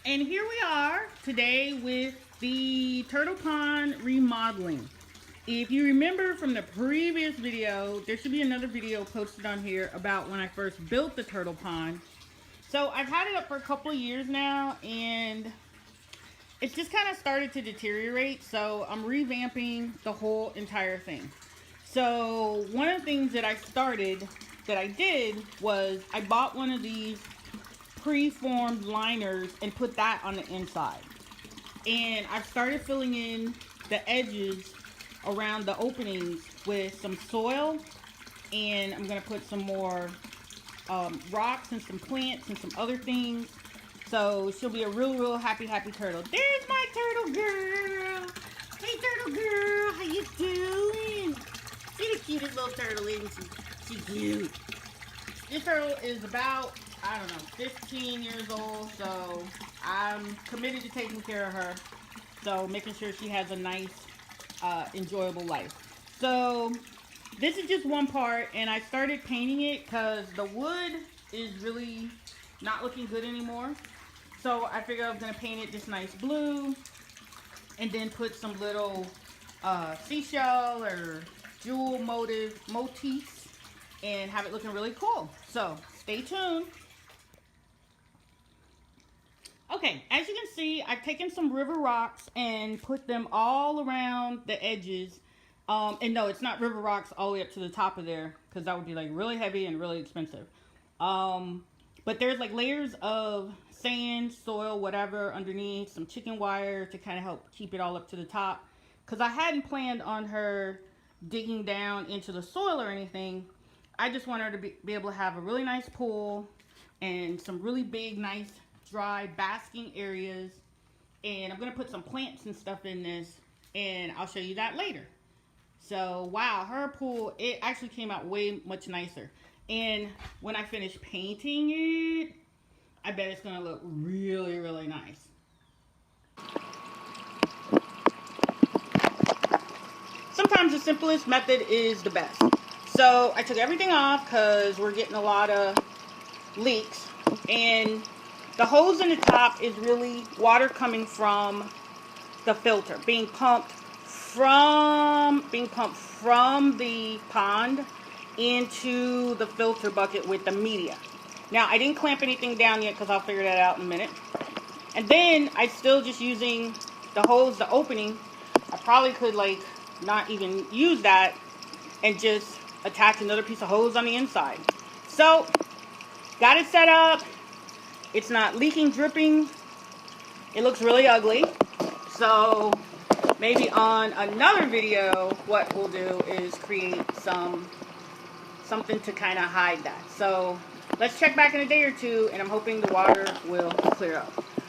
And here we are today with the turtle pond remodeling. If you remember from the previous video, there should be another video posted on here about when I first built the turtle pond. So I've had it up for a couple of years now and it's just kind of started to deteriorate. So I'm revamping the whole entire thing. So one of the things that I did was I bought one of these pre-formed liners and put that on the inside. And I've started filling in the edges around the openings with some soil, and I'm gonna put some more rocks and some plants and some other things. So she'll be a real happy turtle. There's my turtle girl. Hey turtle girl, how you doing? She's the cutest little turtle, isn't she? She's cute. This turtle is about, I don't know, 15 years old, so I'm committed to taking care of her. So making sure she has a nice, enjoyable life. So this is just one part, and I started painting it because the wood is really not looking good anymore. So I figured I was going to paint it this nice blue, and then put some little seashell or jewel motifs, and have it looking really cool. So stay tuned. Okay, as you can see, I've taken some river rocks and put them all around the edges. And no, it's not river rocks all the way up to the top of there, because that would be like really heavy and really expensive. But there's like layers of sand, soil, whatever underneath, some chicken wire to kind of help keep it all up to the top. Because I hadn't planned on her digging down into the soil or anything. I just want her to be able to have a really nice pool and some really big, nice, dry basking areas. And I'm going to put some plants and stuff in this, and I'll show you that later. So, wow, her pool, it actually came out way much nicer. And when I finish painting it, I bet it's going to look really nice. Sometimes the simplest method is the best. So I took everything off because we're getting a lot of leaks, and the hose in the top is really water coming from the filter, being pumped from the pond into the filter bucket with the media. Now I didn't clamp anything down yet because I'll figure that out in a minute. And then I'm still just using the hose, the opening. I probably could like not even use that and just attach another piece of hose on the inside. So got it set up. It's not leaking, dripping. It looks really ugly. So maybe on another video, what we'll do is create something to kind of hide that. So let's check back in a day or two, and I'm hoping the water will clear up.